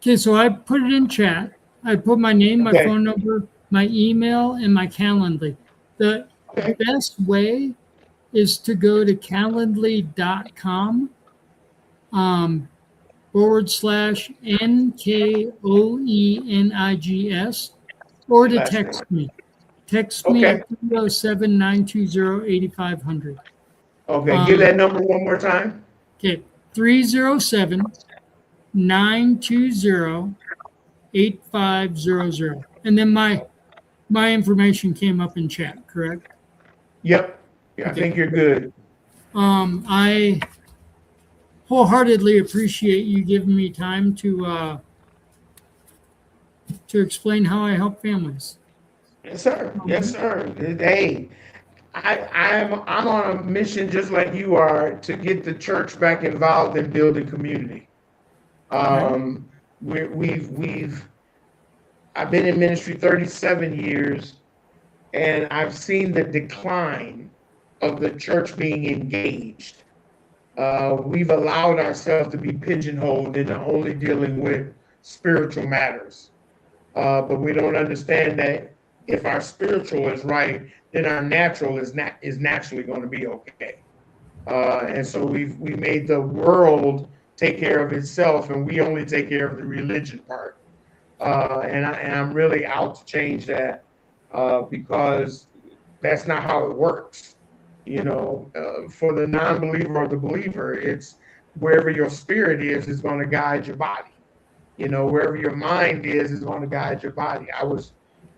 Okay, so I put it in chat. I put my name, my Okay. phone number, my email, and my Calendly. The Okay. best way is to go to calendly.com / NKOENIGS or to Last name. text me. Text me Okay. at 307 920 8500. Okay. Give that number one more time. Okay, 307 920 8500. And then my information came up in chat, correct? Yep. Yeah, I Okay. think you're good. I wholeheartedly appreciate you giving me time to explain how I help families. Yes, sir. Yes, sir. Hey, I'm on a mission just like you are to get the church back involved in building community. Right? We've I've been in ministry 37 years, and I've seen the decline of the church being engaged. We've allowed ourselves to be pigeonholed into only dealing with spiritual matters. But we don't understand that if our spiritual is right, then our natural is naturally going to be okay. And so we made the world take care of itself, and we only take care of the religion part. I'm really out to change that because that's not how it works. For the non-believer or the believer, it's wherever your spirit is going to guide your body. Wherever your mind is going to guide your body. I was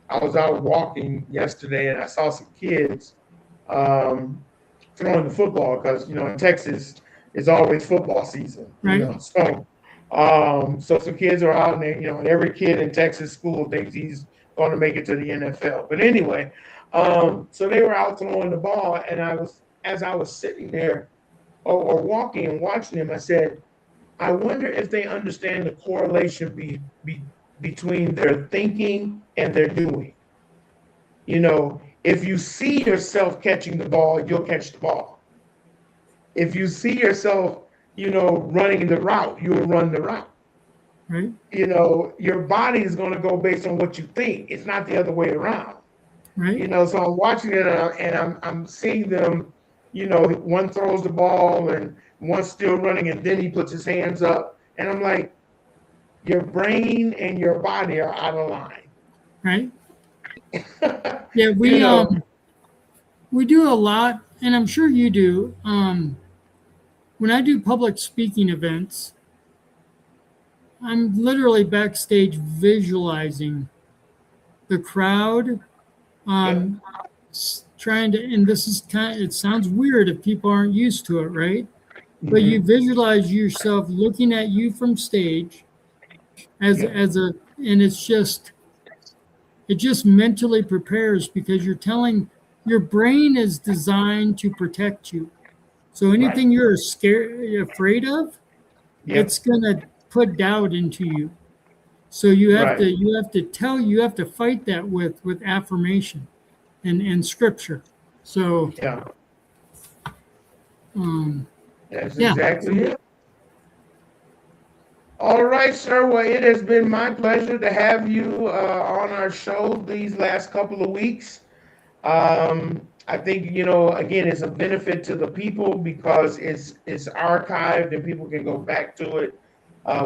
out walking yesterday and I saw some kids throwing the football because in Texas it's always football season. Right? So some kids are out there, and every kid in Texas school thinks he's going to make it to the NFL. But anyway, so they were out throwing the ball, and as I was sitting there or walking and watching them, I said, I wonder if they understand the correlation between their thinking and their doing. If you see yourself catching the ball, you'll catch the ball. If you see yourself, running the route, you'll run the route. Right? Your body is going to go based on what you think. It's not the other way around. Right? So I'm watching it and I'm seeing them, one throws the ball and one's still running and then he puts his hands up. And I'm like, your brain and your body are out of line. Right? Yeah, we do a lot, and I'm sure you do. When I do public speaking events, I'm literally backstage visualizing the crowd, trying to, and this is it sounds weird if people aren't used to it, right? But you visualize yourself looking at you from stage as a, and it just mentally prepares because you're telling your brain is designed to protect you. So anything you're afraid of, it's gonna put doubt into you. So you have to fight that with affirmation and scripture. So that's exactly it. All right, sir. Well, it has been my pleasure to have you on our show these last couple of weeks. I think, again, it's a benefit to the people because it's archived and people can go back to it,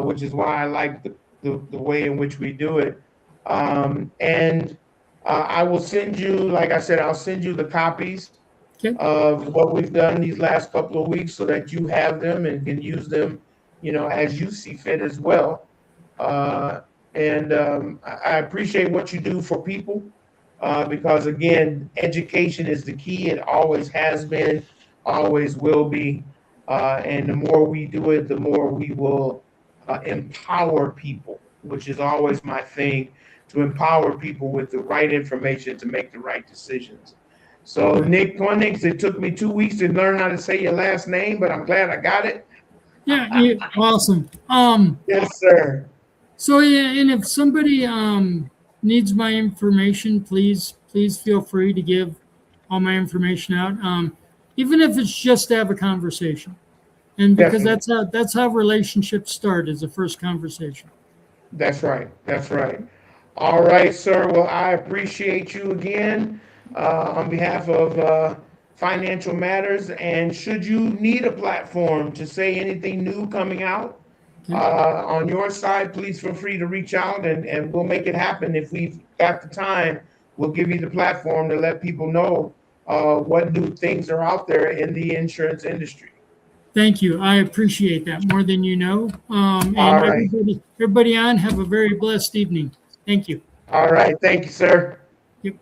which is why I like the way in which we do it. And I will send you, like I said, I'll send you the copies of what we've done these last couple of weeks so that you have them and can use them, as you see fit as well. And I appreciate what you do for people. Because again, education is the key. It always has been, always will be. And the more we do it, the more we will empower people, which is always my thing, to empower people with the right information to make the right decisions. So Nick Koenigs, it took me 2 weeks to learn how to say your last name, but I'm glad I got it. Yeah, awesome. Yes, sir. So and if somebody needs my information, please feel free to give all my information out. even if it's just to have a conversation. And because Definitely. that's how relationships start, is the first conversation. That's right. That's right. All right, sir. Well, I appreciate you again on behalf of Financial Matters. And should you need a platform to say anything new coming out Okay. on your side, please feel free to reach out and we'll make it happen. If we've got the time, we'll give you the platform to let people know what new things are out there in the insurance industry. Thank you. I appreciate that more than you know. All And right. everybody on, have a very blessed evening. Thank you. All right. Thank you, sir. Yep.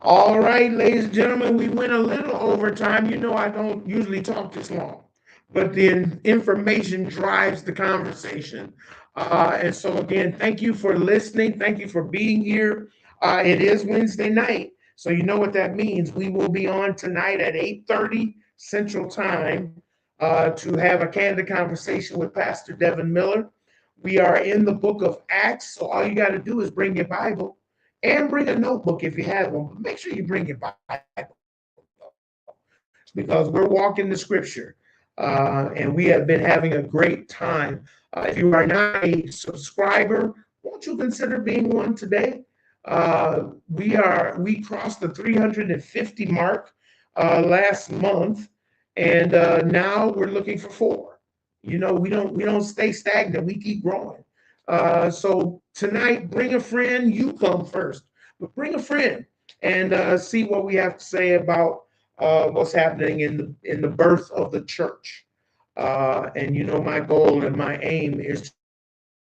All right, ladies and gentlemen, we went a little over time. You know, I don't usually talk this long, but the information drives the conversation. And so, again, thank you for listening. Thank you for being here. It is Wednesday night, so you know what that means. We will be on tonight at 8:30 Central Time to have a candid conversation with Pastor Devin Miller. We are in the book of Acts, so all you got to do is bring your Bible and bring a notebook if you have one. But make sure you bring your Bible because we're walking the scripture and we have been having a great time. If you are not a subscriber, won't you consider being one today? We crossed the 350 mark last month, and now we're looking for four. You know, we don't stay stagnant. We keep growing. So tonight, bring a friend. You come first, but bring a friend and see what we have to say about what's happening in the birth of the church. And you know, my goal and my aim is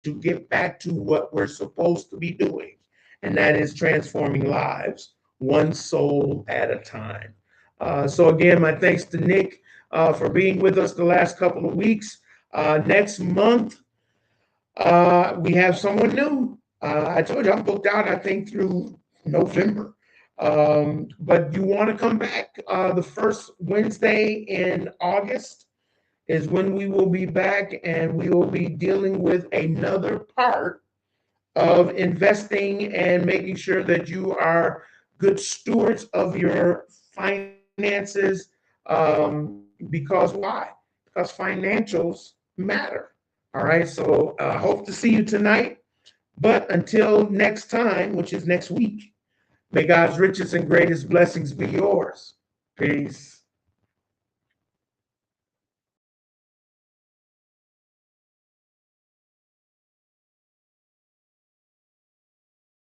to get back to what we're supposed to be doing, and that is transforming lives one soul at a time. So again, my thanks to Nick for being with us the last couple of weeks. Next month, we have someone new. I told you I'm booked out, I think, through November. But you want to come back the first Wednesday in August is when we will be back, and we will be dealing with another part of investing and making sure that you are good stewards of your finances. Because why? Because financials matter. All right. So I hope to see you tonight. But until next time, which is next week, may God's richest and greatest blessings be yours. Peace.